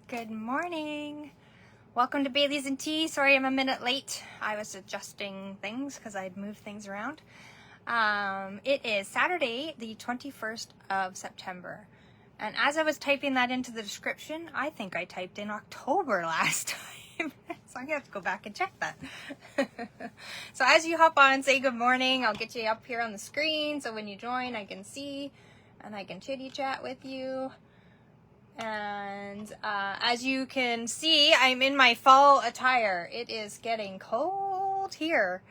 Good morning. Welcome to Bailey's and Tea. Sorry I'm a minute late. I was adjusting things because I'd moved things around. It is Saturday, the 21st of September. And as I was typing that into the description, I think I typed in October last time. So I'm going to have to go back and check that. So as you hop on, say good morning. I'll get you up here on the screen so when you join I can see and I can chitty chat with you. And as you can see, I'm in my fall attire. It is getting cold here.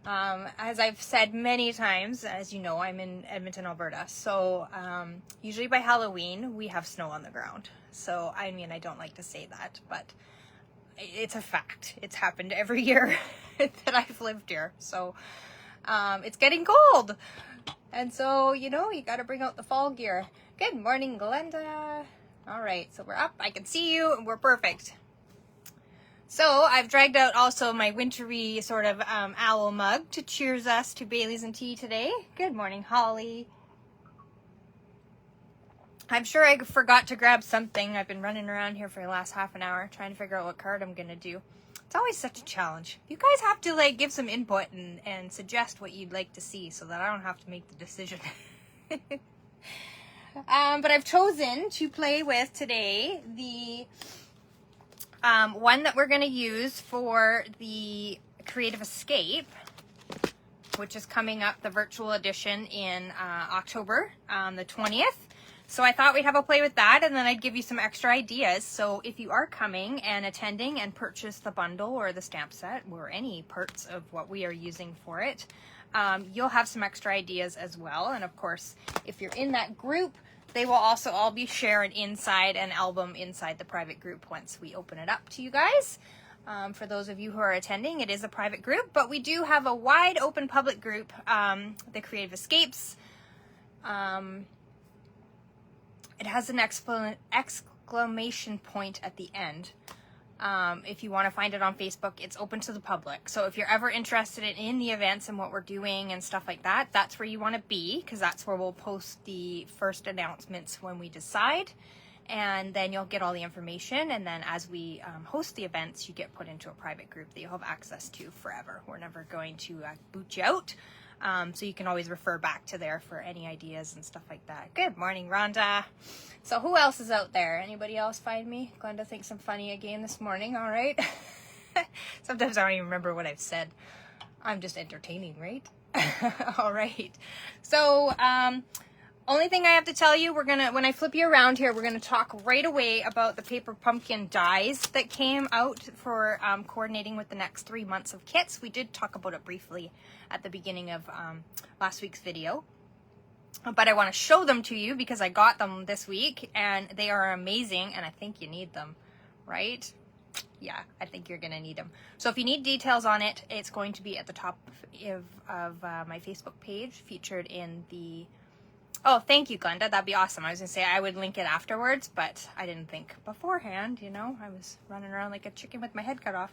As I've said many times, as you know, I'm in Edmonton, Alberta. So usually by Halloween, we have snow on the ground. So, I mean, I don't like to say that, but it's a fact. It's happened every year that I've lived here. So it's getting cold. And so, you know, you got to bring out the fall gear. Good morning, Glenda. All right, so we're up. I can see you, and we're perfect. So I've dragged out also my wintry sort of owl mug to cheers us to Bailey's and Tea today. Good morning, Holly. I'm sure I forgot to grab something. I've been running around here for the last half an hour trying to figure out what card I'm going to do. It's always such a challenge. You guys have to like give some input and suggest what you'd like to see so that I don't have to make the decision. But I've chosen to play with today the one that we're going to use for the Creative Escape, which is coming up, the virtual edition in October, the 20th. So I thought we'd have a play with that, and then I'd give you some extra ideas. So if you are coming and attending and purchase the bundle or the stamp set or any parts of what we are using for it, you'll have some extra ideas as well. And of course, if you're in that group, they will also all be shared inside an album inside the private group once we open it up to you guys. For those of you who are attending, it is a private group, but we do have a wide open public group, the Creative Escapes. It has an exclamation point at the end. If you want to find it on Facebook, it's open to the public. So if you're ever interested in the events and what we're doing and stuff like that, that's where you want to be, because that's where we'll post the first announcements when we decide. And then you'll get all the information. And then as we host the events, you get put into a private group that you'll have access to forever. We're never going to boot you out. So you can always refer back to there for any ideas and stuff like that. Good morning, Rhonda. So who else is out there? Anybody else find me? Glenda thinks I'm funny again this morning. All right. Sometimes I don't even remember what I've said. I'm just entertaining, right? All right. So, only thing I have to tell you, when I flip you around here, we're going to talk right away about the paper pumpkin dies that came out for coordinating with the next 3 months of kits. We did talk about it briefly at the beginning of last week's video. But I want to show them to you because I got them this week and they are amazing and I think you need them, right? Yeah, I think you're going to need them. So if you need details on it, it's going to be at the top of my Facebook page, featured in the... Oh, thank you, Glenda. That'd be awesome. I was going to say I would link it afterwards, but I didn't think beforehand, you know. I was running around like a chicken with my head cut off.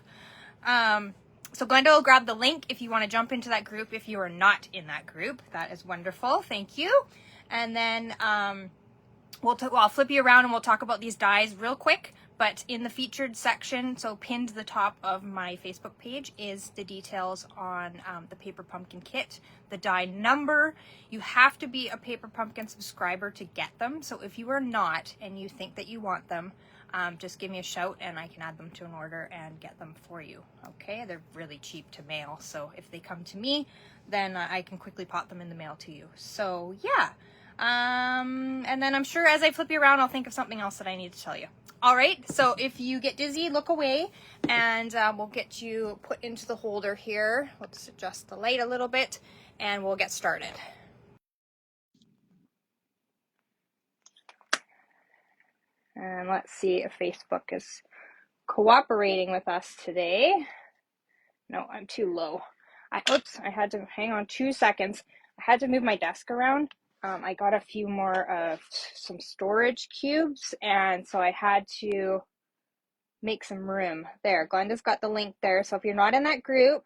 So Glenda will grab the link if you want to jump into that group. If you are not in that group, that is wonderful. Thank you. And then I'll flip you around and we'll talk about these dies real quick. But in the featured section, so pinned to the top of my Facebook page, is the details on the Paper Pumpkin kit, the die number. You have to be a Paper Pumpkin subscriber to get them. So if you are not and you think that you want them, just give me a shout and I can add them to an order and get them for you. Okay, they're really cheap to mail. So if they come to me, then I can quickly pop them in the mail to you. So yeah. And then I'm sure as I flip you around, I'll think of something else that I need to tell you. All right, so if you get dizzy, look away and we'll get you put into the holder here. Let's adjust the light a little bit and we'll get started. And let's see if Facebook is cooperating with us today. No, I'm too low. Oops, I had to hang on 2 seconds. I had to move my desk around. I got a few more of some storage cubes, and so I had to make some room. There, Glenda's got the link there. So if you're not in that group,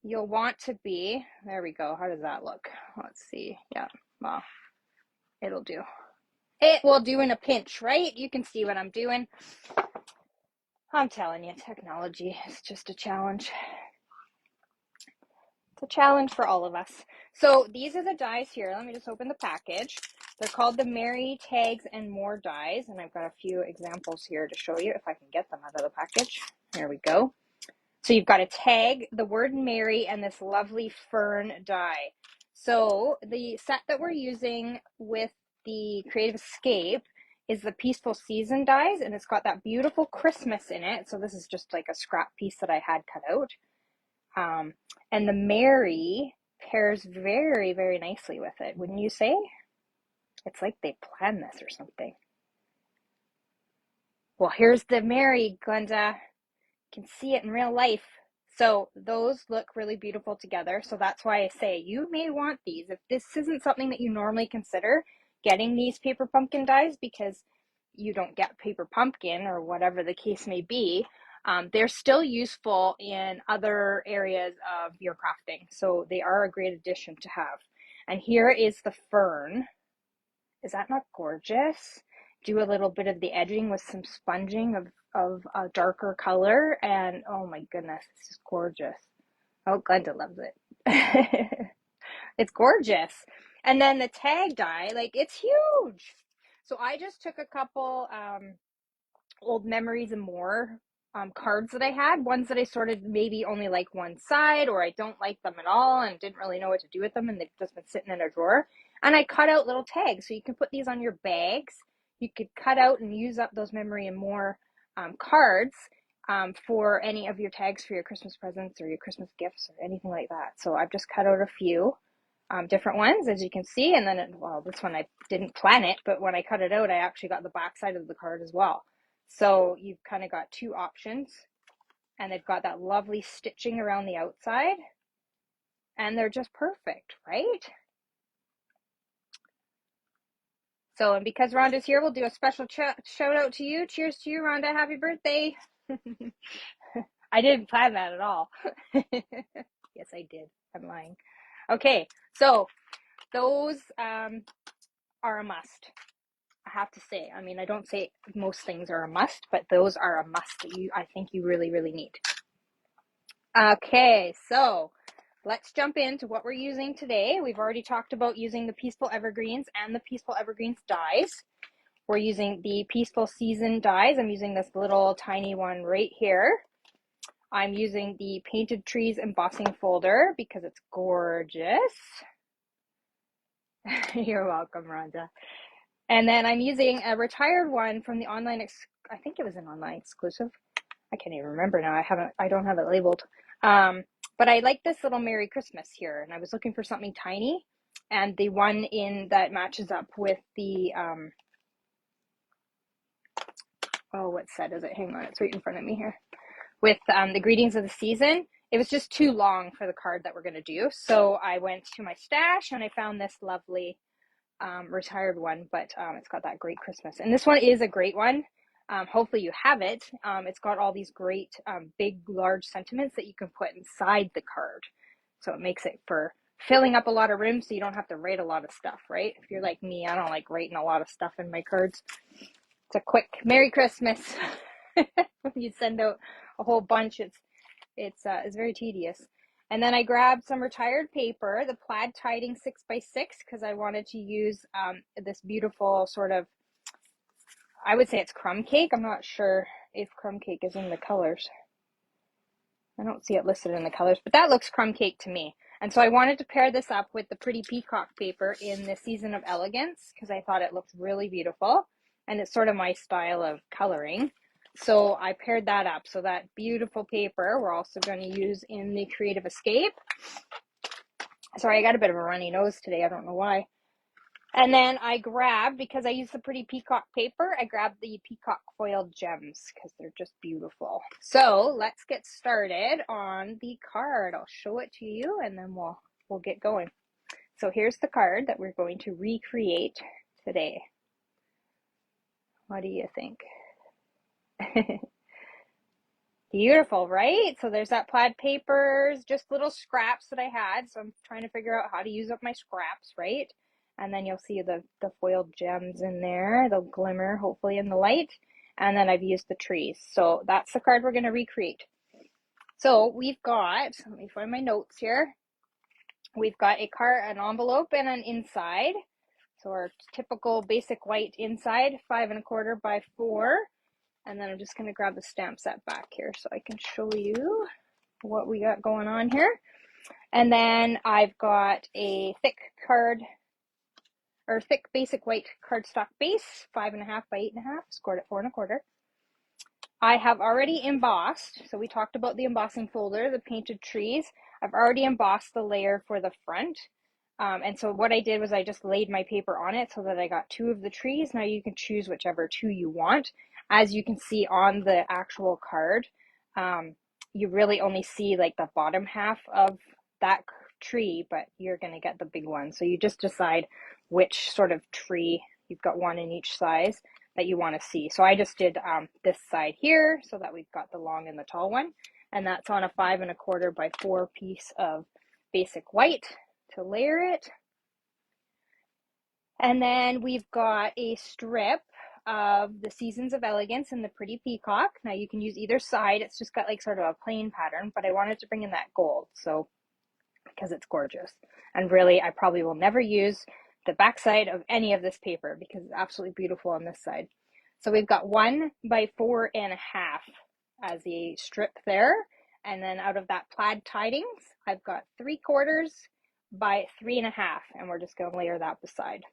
you'll want to be. There we go. How does that look? Let's see. Yeah, well, it'll do. It will do in a pinch, right? You can see what I'm doing. I'm telling you, technology is just a challenge. It's a challenge for all of us. So these are the dies here. Let me just open the package. They're called the Mary Tags and More dies, and I've got a few examples here to show you if I can get them out of the package. There we go. So you've got a tag, the word Mary, and this lovely fern die. So the set that we're using with the Creative Escape is the Peaceful Season dies, and it's got that beautiful Christmas in it. So this is just like a scrap piece that I had cut out. And the Mary pairs very, very nicely with it, wouldn't you say? It's like they planned this or something. Well, here's the Mary, Glenda. You can see it in real life. So those look really beautiful together. So that's why I say you may want these. If this isn't something that you normally consider getting these paper pumpkin dies because you don't get paper pumpkin or whatever the case may be, they're still useful in other areas of your crafting. So they are a great addition to have. And here is the fern. Is that not gorgeous? Do a little bit of the edging with some sponging of a darker color, and oh my goodness, this is gorgeous. Oh, Glenda loves it. It's gorgeous. And then the tag die, like it's huge. So I just took a couple old memories and more cards that I had, ones that I sorted maybe only like one side, or I don't like them at all and didn't really know what to do with them, and they've just been sitting in a drawer. And I cut out little tags, so you can put these on your bags. You could cut out and use up those memory and more cards for any of your tags for your Christmas presents or your Christmas gifts or anything like that. So I've just cut out a few different ones, as you can see. And then, well, this one I didn't plan it, but when I cut it out, I actually got the back side of the card as well. So you've kind of got two options, and they've got that lovely stitching around the outside, and they're just perfect, right? So, and because Rhonda's here, we'll do a special shout out to you. Cheers to you, Rhonda. Happy birthday. I didn't plan that at all. Yes, I did. I'm lying. Okay, so those are a must. I have to say. I mean, I don't say most things are a must, but those are a must that I think you really, really need. Okay, so let's jump into what we're using today. We've already talked about using the Peaceful Evergreens and the Peaceful Evergreens dies. We're using the Peaceful Season dies. I'm using this little tiny one right here. I'm using the Painted Trees embossing folder because it's gorgeous. You're welcome, Rhonda. And then I'm using a retired one from the online, I think it was an online exclusive. I can't even remember now. I don't have it labeled. But I like this little Merry Christmas here, and I was looking for something tiny, and the one in that matches up with the, oh, what set is it? Hang on, it's right in front of me here. With the Greetings of the Season. It was just too long for the card that we're going to do, so I went to my stash, and I found this lovely retired one, but it's got that great Christmas. And this one is a great one. Hopefully you have it. It's got all these great big, large sentiments that you can put inside the card. So it makes it for filling up a lot of room so you don't have to write a lot of stuff, right? If you're like me, I don't like writing a lot of stuff in my cards. It's a quick Merry Christmas. When you send out a whole bunch, it's very tedious. And then I grabbed some retired paper, the plaid tiding 6x6, because I wanted to use this beautiful sort of, I would say it's crumb cake. I'm not sure if crumb cake is in the colors. I don't see it listed in the colors, but that looks crumb cake to me. And so I wanted to pair this up with the pretty peacock paper in the Season of Elegance because I thought it looked really beautiful. And it's sort of my style of coloring. So I paired that up. So that beautiful paper we're also going to use in the Creative Escape. Sorry, I got a bit of a runny nose today. I don't know why. And then I grabbed, because I use the pretty peacock paper, I grabbed the peacock foiled gems because they're just beautiful. So let's get started on the card. I'll show it to you and then we'll get going. So here's the card that we're going to recreate today. What do you think? Beautiful, right? So there's that plaid papers, just little scraps that I had. So I'm trying to figure out how to use up my scraps, right? And then you'll see the foiled gems in there. They'll glimmer, hopefully, in the light. And then I've used the trees. So that's the card we're going to recreate. So we've got, let me find my notes here. We've got an envelope and an inside. So our typical basic white inside, 5 1/4 by 4. And then I'm just going to grab the stamp set back here so I can show you what we got going on here. And then I've got a thick basic white cardstock base, 5 1/2 by 8 1/2, scored at 4 1/4. I have already embossed, so we talked about the embossing folder, the painted trees. I've already embossed the layer for the front. And so what I did was I just laid my paper on it so that I got 2 of the trees. Now you can choose whichever 2 you want. As you can see on the actual card, you really only see like the bottom half of that tree, but you're going to get the big one. So you just decide which sort of tree, you've got one in each size, that you want to see. So I just did this side here so that we've got the long and the tall one. And that's on a 5 1/4 by 4 piece of basic white to layer it. And then we've got a strip of the Seasons of Elegance and the Pretty Peacock. Now you can use either side. It's just got like sort of a plain pattern, but I wanted to bring in that gold, so because it's gorgeous. And really, I probably will never use the backside of any of this paper because it's absolutely beautiful on this side. So we've got 1 by 4 1/2 as a strip there. And then out of that plaid tidings, I've got 3/4 by 3 1/2, and we're just going to layer that beside.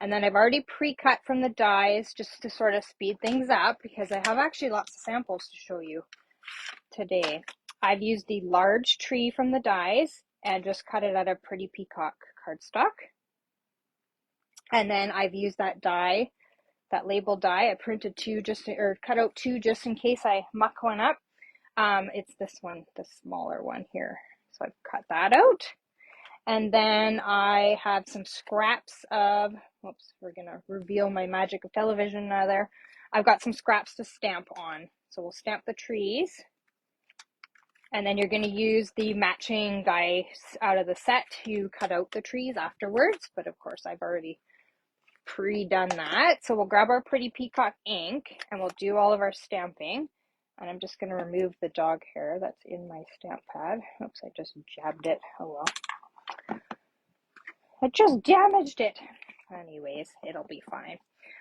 And then I've already pre-cut from the dies just to sort of speed things up because I have actually lots of samples to show you today. I've used the large tree from the dies and just cut it out of Pretty Peacock cardstock. And then I've used that die, that label die. I printed 2 cut out 2 just in case I muck one up. It's this one, the smaller one here. So I've cut that out. And then I have some scraps of, whoops, we're going to reveal my magic of television now there. I've got some scraps to stamp on. So we'll stamp the trees. And then you're going to use the matching dies out of the set to cut out the trees afterwards. But of course, I've already pre-done that. So we'll grab our Pretty Peacock ink and we'll do all of our stamping. And I'm just going to remove the dog hair that's in my stamp pad. Oops, I just jabbed it. Oh well. I just damaged it. Anyways, it'll be fine.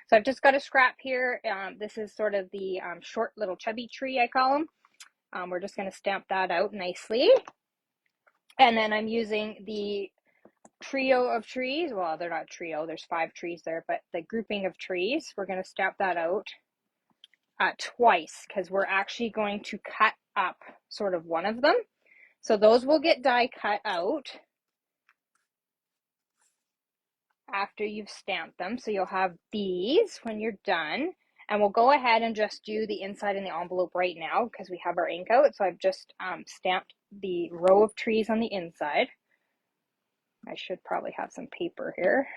So I've just got a scrap here. This is sort of the short little chubby tree, I call them. We're just going to stamp that out nicely. And then I'm using the trio of trees. Well, they're not trio. There's 5 trees there, but the grouping of trees, we're going to stamp that out twice because we're actually going to cut up sort of one of them. So those will get die cut out after you've stamped them. So you'll have these when you're done. And we'll go ahead and just do the inside in the envelope right now because we have our ink out. So I've just stamped the row of trees on the inside. I should probably have some paper here.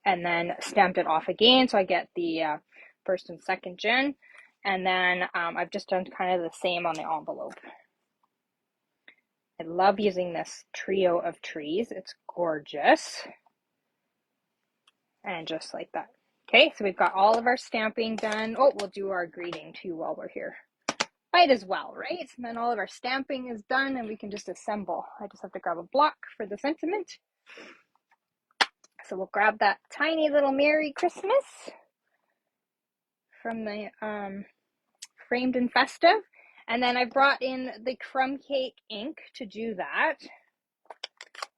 And then stamped it off again so I get the first and second gen. And then I've just done kind of the same on the envelope. I love using this trio of trees. It's gorgeous. And just like that. Okay, so we've got all of our stamping done. Oh, we'll do our greeting too while we're here. Might as well, right? And then all of our stamping is done and we can just assemble. I just have to grab a block for the sentiment. So we'll grab that tiny little Merry Christmas from the Framed and Festive. And then I brought in the crumb cake ink to do that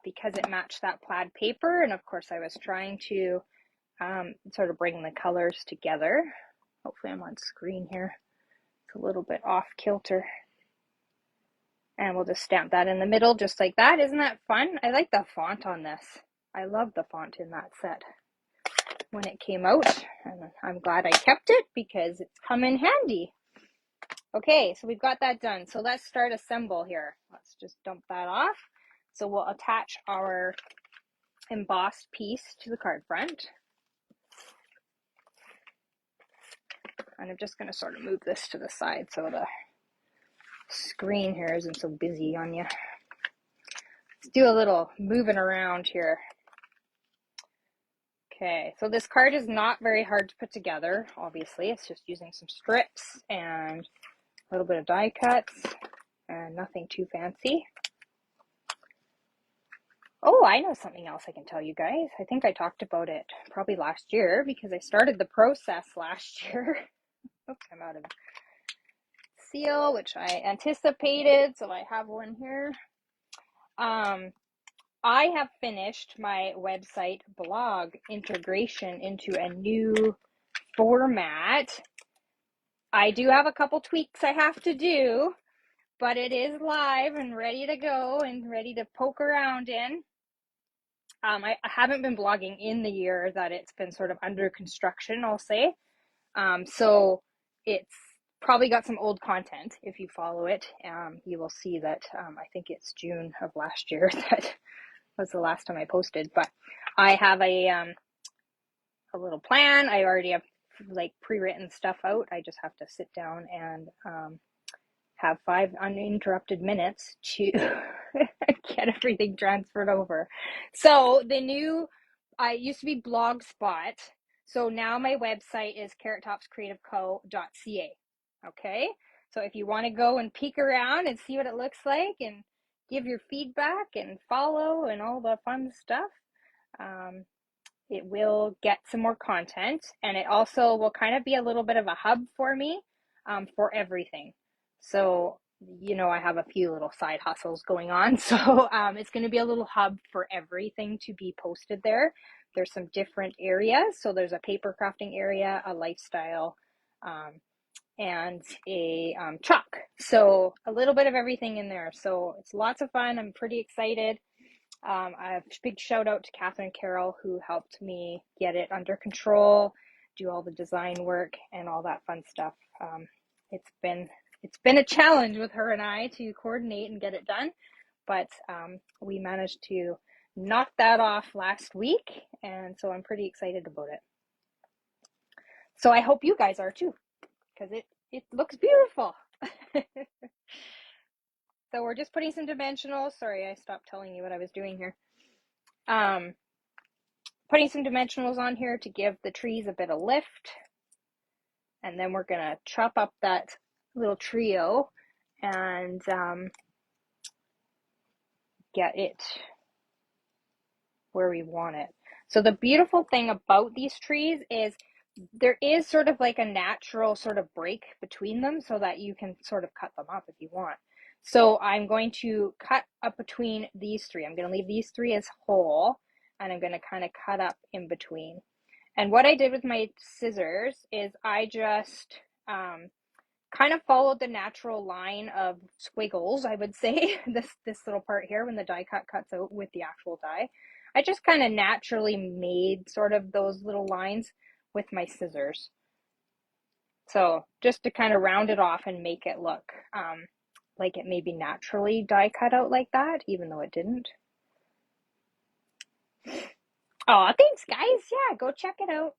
because it matched that plaid paper. And of course I was trying to sort of bring the colors together. Hopefully I'm on screen here. It's a little bit off kilter. And we'll just stamp that in the middle just like that. Isn't that fun? I like the font on this. I love the font in that set when it came out. And I'm glad I kept it because it's come in handy. Okay, so we've got that done. So let's start assemble here. Let's just dump that off. So we'll attach our embossed piece to the card front. And I'm just going to sort of move this to the side so the screen here isn't so busy on you. Let's do a little moving around here. Okay, so this card is not very hard to put together, obviously. It's just using some strips and a little bit of die cuts and nothing too fancy. Oh, I know something else I can tell you guys. I think I talked about it probably last year because I started the process last year. Oops, I'm out of seal, which I anticipated, so I have one here. I have finished my website blog integration into a new format. I do have a couple tweaks I have to do, but it is live and ready to go and ready to poke around in. I haven't been blogging in the year that it's been sort of under construction, I'll say. So it's probably got some old content. If you follow it, you will see that I think it's June of last year that was the last time I posted. But I have a little plan. I already have like pre-written stuff out. I just have to sit down and have 5 uninterrupted minutes to get everything transferred over. So the new, I used to be Blogspot. So now my website is carrottopscreativeco.ca. Okay. So if you want to go and peek around and see what it looks like and give your feedback and follow and all the fun stuff, it will get some more content, and it also will kind of be a little bit of a hub for me for everything. So, you know, I have a few little side hustles going on. So it's going to be a little hub for everything to be posted there. There's some different areas. So there's a paper crafting area, a lifestyle, and a truck. So a little bit of everything in there. So it's lots of fun. I'm pretty excited. A big shout out to Catherine and Carol who helped me get it under control, do all the design work and all that fun stuff. It's been a challenge with her and I to coordinate and get it done, but we managed to knock that off last week, and so I'm pretty excited about it. So I hope you guys are too, because it looks beautiful. So we're just putting some dimensionals. Sorry, I stopped telling you what I was doing here. Putting some dimensionals on here to give the trees a bit of lift. And then we're going to chop up that little trio and get it where we want it. So the beautiful thing about these trees is there is sort of like a natural sort of break between them so that you can sort of cut them up if you want. So I'm going to cut up between these 3. I'm going to leave these 3 as whole, and I'm going to kind of cut up in between. And what I did with my scissors is I just kind of followed the natural line of squiggles, I would say, this little part here when the die cut cuts out with the actual die. I just kind of naturally made sort of those little lines with my scissors. So just to kind of round it off and make it look like it maybe naturally die cut out like that, even though it didn't. Oh, thanks guys. Yeah, go check it out.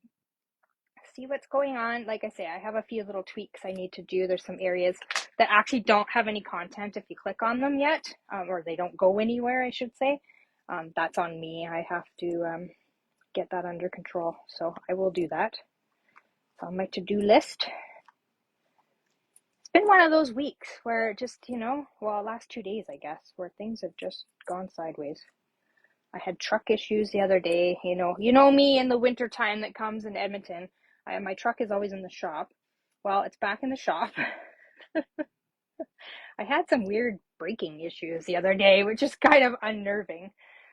See what's going on. Like I say, I have a few little tweaks I need to do. There's some areas that actually don't have any content if you click on them yet, or they don't go anywhere, I should say. That's on me. I have to get that under control. So I will do that. It's on my to-do list. It's been one of those weeks where just, you know, well, last 2 days, I guess, where things have just gone sideways. I had truck issues the other day. You know me in the winter time that comes in Edmonton. My truck is always in the shop. Well, it's back in the shop. I had some weird braking issues the other day, which is kind of unnerving.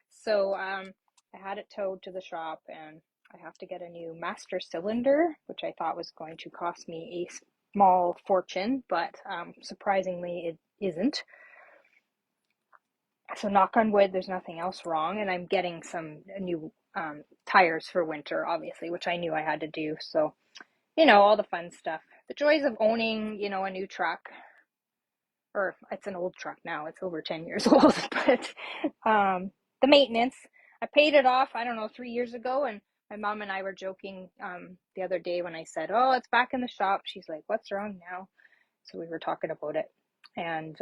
So I had it towed to the shop, and I have to get a new master cylinder, which I thought was going to cost me a small fortune, but surprisingly it isn't. So knock on wood, there's nothing else wrong, and I'm getting some new tires for winter, obviously, which I knew I had to do. So, you know, all the fun stuff. The joys of owning, you know, a new truck. Or it's an old truck now. It's over 10 years old. But the maintenance, I paid it off, I don't know, 3 years ago, and my mom and I were joking the other day when I said, oh, it's back in the shop. She's like, what's wrong now? So we were talking about it, and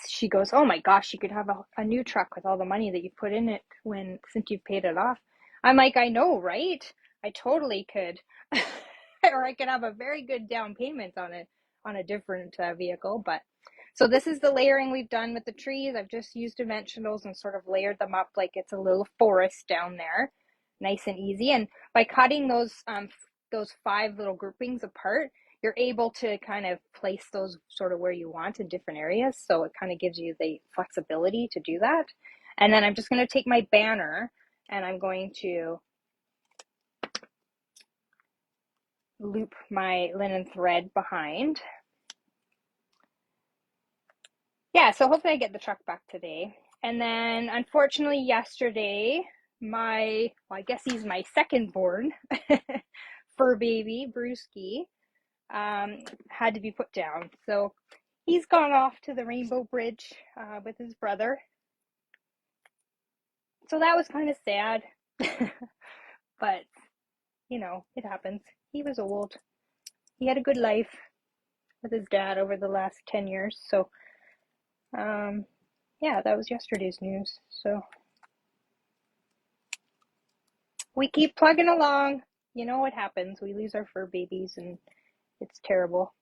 she goes, oh my gosh, you could have a new truck with all the money that you put in it since you've paid it off. I'm like, I know, right? I totally could. Or I could have a very good down payment on a different vehicle. But so this is the layering we've done with the trees. I've just used dimensionals and sort of layered them up like it's a little forest down there, nice and easy. And by cutting those 5 little groupings apart, you're able to kind of place those sort of where you want in different areas. So it kind of gives you the flexibility to do that. And then I'm just going to take my banner and I'm going to loop my linen thread behind. Yeah, so hopefully I get the truck back today. And then unfortunately yesterday, well, I guess he's my second born fur baby, Brewski, had to be put down. So he's gone off to the Rainbow Bridge with his brother. So that was kind of sad. But, you know, it happens. He was old. He had a good life with his dad over the last 10 years. So, yeah, that was yesterday's news. So we keep plugging along. You know what happens. We lose our fur babies and it's terrible.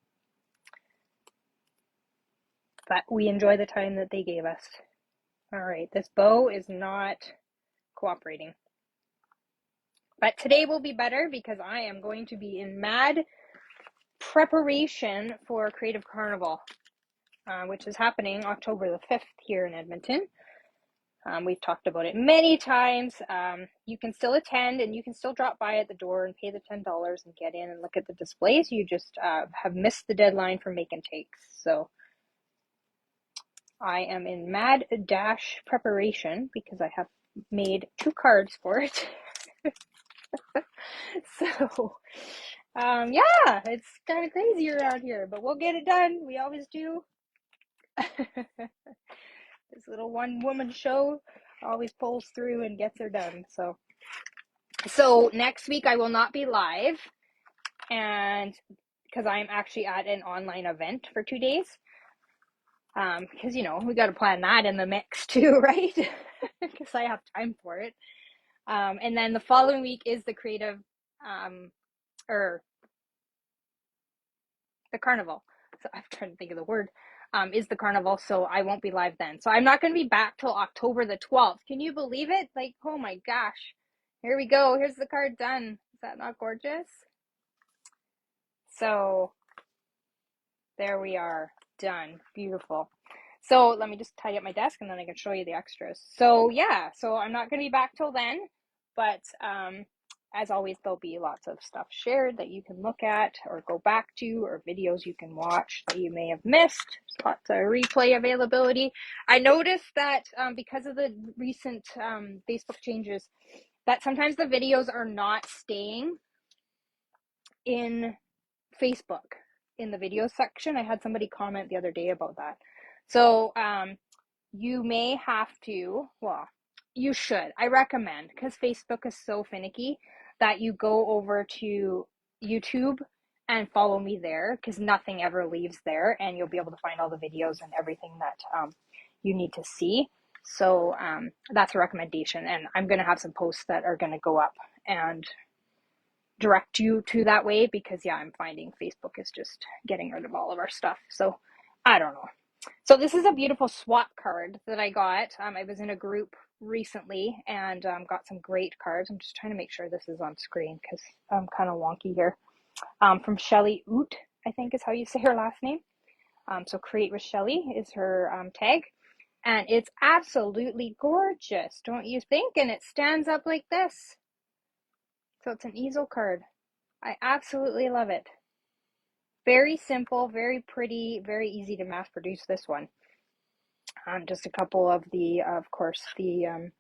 But we enjoy the time that they gave us. All right, this bow is not cooperating. But today will be better because I am going to be in mad preparation for Creative Carnival, which is happening October the 5th here in Edmonton. We've talked about it many times. You can still attend and you can still drop by at the door and pay the $10 and get in and look at the displays. You just have missed the deadline for make and takes. So I am in mad dash preparation because I have made 2 cards for it. So, yeah, it's kind of crazy around here, but we'll get it done. We always do. This little one-woman show always pulls through and gets her done. So next week I will not be live, and because I'm actually at an online event for 2 days. Because, you know, we got to plan that in the mix too, right? Because I have time for it. And then the following week is the creative, or the carnival. So I'm trying to think of the word. Is the carnival, so I won't be live then. So I'm not going to be back till October the 12th. Can you believe it? Like, oh my gosh. Here we go. Here's the card done. Is that not gorgeous? So there we are. Done. Beautiful. So let me just tidy up my desk and then I can show you the extras. So yeah, so I'm not going to be back till then, but as always, there'll be lots of stuff shared that you can look at or go back to, or videos you can watch that you may have missed. Lots of replay availability. I noticed that because of the recent Facebook changes, that sometimes the videos are not staying in Facebook in the video section. I had somebody comment the other day about that. So you may have to, well, you should, I recommend, because Facebook is so finicky, that you go over to YouTube and follow me there, because nothing ever leaves there, and you'll be able to find all the videos and everything that you need to see. So that's a recommendation, and I'm going to have some posts that are going to go up and direct you to that way, because yeah, I'm finding Facebook is just getting rid of all of our stuff. So I don't know. So this is a beautiful swap card that I got. I was in a group recently and got some great cards. I'm just trying to make sure this is on screen because I'm kind of wonky here. From Shelly Oot, I think is how you say her last name. So Create with Shelly is her tag. And it's absolutely gorgeous, don't you think? And it stands up like this. So it's an easel card. I absolutely love it. Very simple, very pretty, very easy to mass produce this one. Just a couple of the, of course, the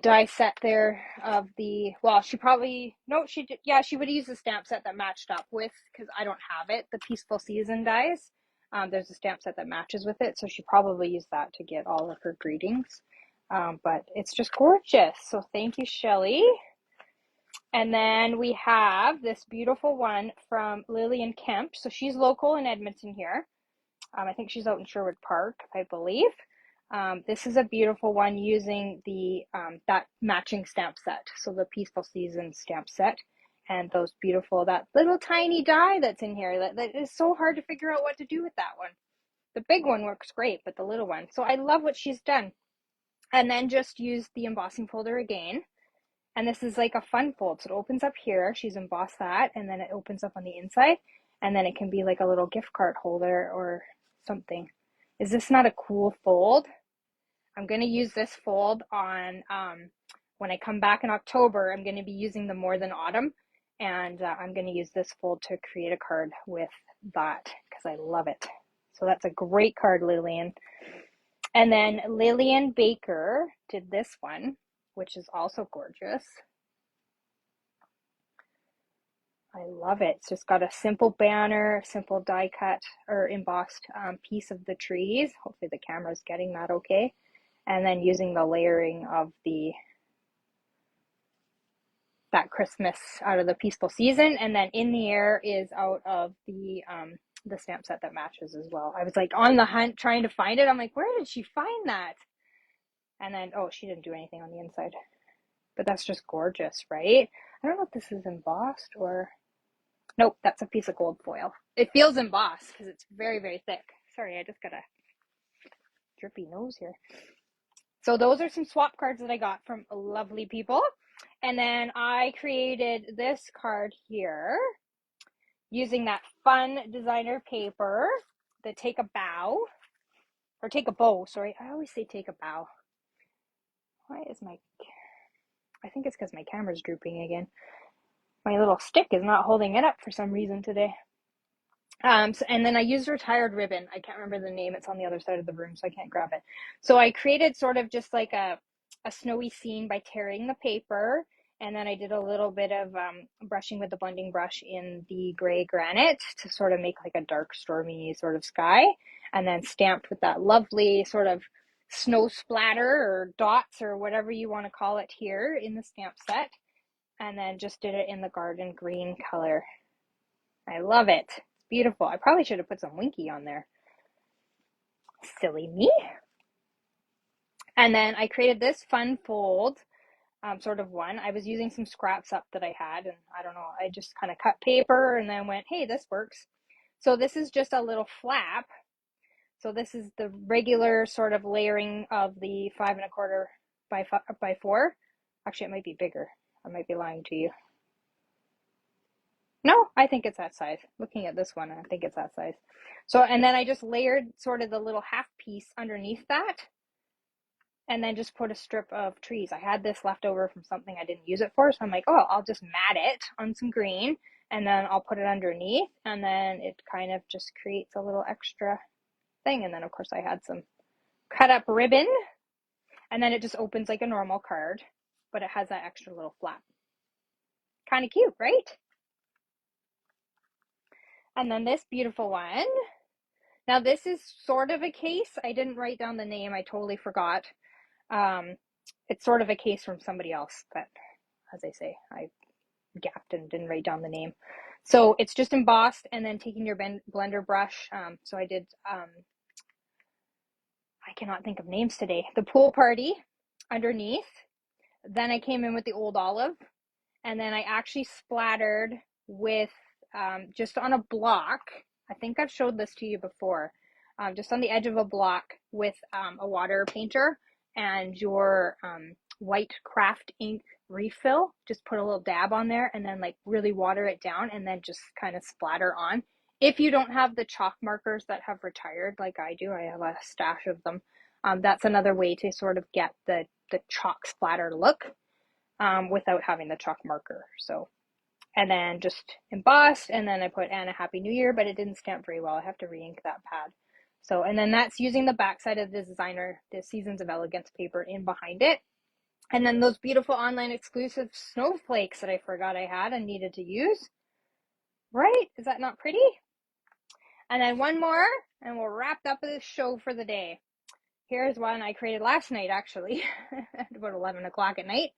die set there of the, well, she probably, no, she did, yeah, she would use the stamp set that matched up with, because I don't have it, the Peaceful Season dies. There's a stamp set that matches with it, so she probably used that to get all of her greetings. But it's just gorgeous. So thank you, Shelly. And then we have this beautiful one from Lillian Kemp. So she's local in Edmonton here. I think she's out in Sherwood Park, I believe. This is a beautiful one using the that matching stamp set. So the Peaceful Season stamp set and those beautiful, that little tiny die that's in here. That is so hard to figure out what to do with that one. The big one works great, but the little one. So I love what she's done. And then just use the embossing folder again. And this is like a fun fold. So it opens up here. She's embossed that. And then it opens up on the inside. And then it can be like a little gift card holder or something. Is this not a cool fold? I'm going to use this fold on, when I come back in October, I'm going to be using the More Than Autumn. And I'm going to use this fold to create a card with that because I love it. So that's a great card, Lillian. And then Lillian Baker did this one, which is also gorgeous. I love it. It's just got a simple banner, simple die cut or embossed piece of the trees. Hopefully the camera's getting that okay. And then using the layering of that Christmas out of the Peaceful Season. And then In the Air is out of the stamp set that matches as well. I was like on the hunt trying to find it. I'm like, where did she find that? And then, oh, she didn't do anything on the inside. But that's just gorgeous, right? I don't know if this is embossed or... Nope, that's a piece of gold foil. It feels embossed because it's very, very thick. Sorry, I just got a drippy nose here. So those are some swap cards that I got from lovely people. And then I created this card here using that fun designer paper, the Take a Bow, or Take a Bow, sorry. I always say Take a Bow. Why is I think it's because my camera's drooping again. My little stick is not holding it up for some reason today. And then I used retired ribbon. I can't remember the name. It's on the other side of the room, so I can't grab it. So I created sort of just like a snowy scene by tearing the paper. And then I did a little bit of brushing with the blending brush in the gray granite to sort of make like a dark, stormy sort of sky. And then stamped with that lovely sort of snow splatter or dots or whatever you want to call it here in the stamp set. And then just did it in the garden green color. I love it. It's beautiful. I probably should have put some Winky on there. Silly me. And then I created this fun fold, sort of one. I was using some scraps up that I had, and I don't know, I just kind of cut paper and then went, hey, this works. So this is just a little flap. So this is the regular sort of layering of the 5 1/4 by 4. Actually, it might be bigger. I might be lying to you. No, I think it's that size. Looking at this one, I think it's that size. So, and then I just layered sort of the little half piece underneath that, and then just put a strip of trees. I had this left over from something I didn't use it for, so I'm like, oh, I'll just mat it on some green, and then I'll put it underneath, and then it kind of just creates a little extra thing. And then, of course, I had some cut up ribbon, and then it just opens like a normal card, but it has that extra little flap. Kind of cute, right? And then this beautiful one. Now this is sort of a case. I didn't write down the name. I totally forgot. It's sort of a case from somebody else, but as I say, I gapped and didn't write down the name. So it's just embossed, and then taking your blender brush. So I did, I cannot think of names today. The pool party underneath. Then I came in with the old olive, and then I actually splattered with just on a block. I think I've showed this to you before. Just on the edge of a block with a water painter and your white craft ink refill. Just put a little dab on there and then like really water it down and then just kind of splatter on. If you don't have the chalk markers that have retired like I do, I have a stash of them. That's another way to sort of get the chalk splatter look without having the chalk marker. So, and then just embossed, and then I put Anna Happy New Year, but it didn't stamp very well. I have to re-ink that pad. So, and then that's using the backside of the designer, the Seasons of Elegance paper in behind it. And then those beautiful online exclusive snowflakes that I forgot I had and needed to use. Right? Is that not pretty? And then one more, and we'll wrap up this show for the day. Here's one I created last night, actually, at about 11 o'clock at night.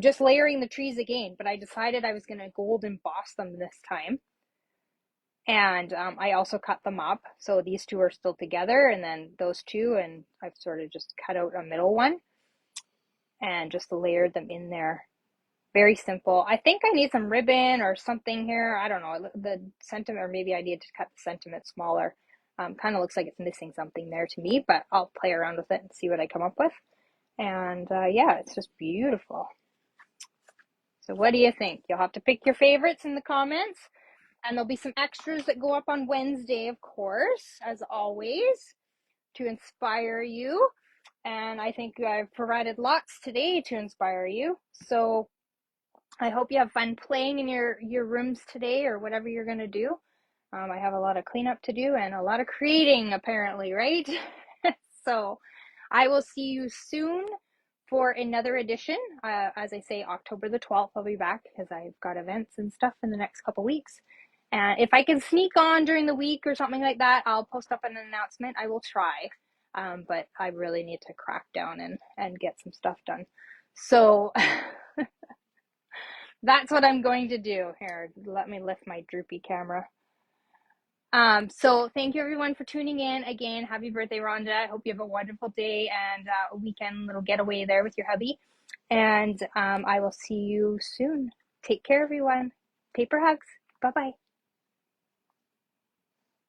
Just layering the trees again, but I decided I was going to gold emboss them this time. And I also cut them up. So these two are still together, and then those two, and I've sort of just cut out a middle one and just layered them in there. Very simple. I think I need some ribbon or something here. I don't know. The sentiment, or maybe I need to cut the sentiment smaller. Kind of looks like it's missing something there to me, but I'll play around with it and see what I come up with. And yeah, it's just beautiful. So what do you think? You'll have to pick your favorites in the comments. And there'll be some extras that go up on Wednesday, of course, as always, to inspire you. And I think I've provided lots today to inspire you. So I hope you have fun playing in your rooms today, or whatever you're going to do. I have a lot of cleanup to do and a lot of creating, apparently, right? So I will see you soon for another edition. As I say, October the 12th, I'll be back because I've got events and stuff in the next couple weeks. And if I can sneak on during the week or something like that, I'll post up an announcement. I will try. But I really need to crack down and get some stuff done. So that's what I'm going to do. Here, let me lift my droopy camera. So thank you everyone for tuning in. Again, happy birthday, Rhonda. I hope you have a wonderful day and a weekend little getaway there with your hubby. And I will see you soon. Take care, everyone. Paper hugs. Bye-bye.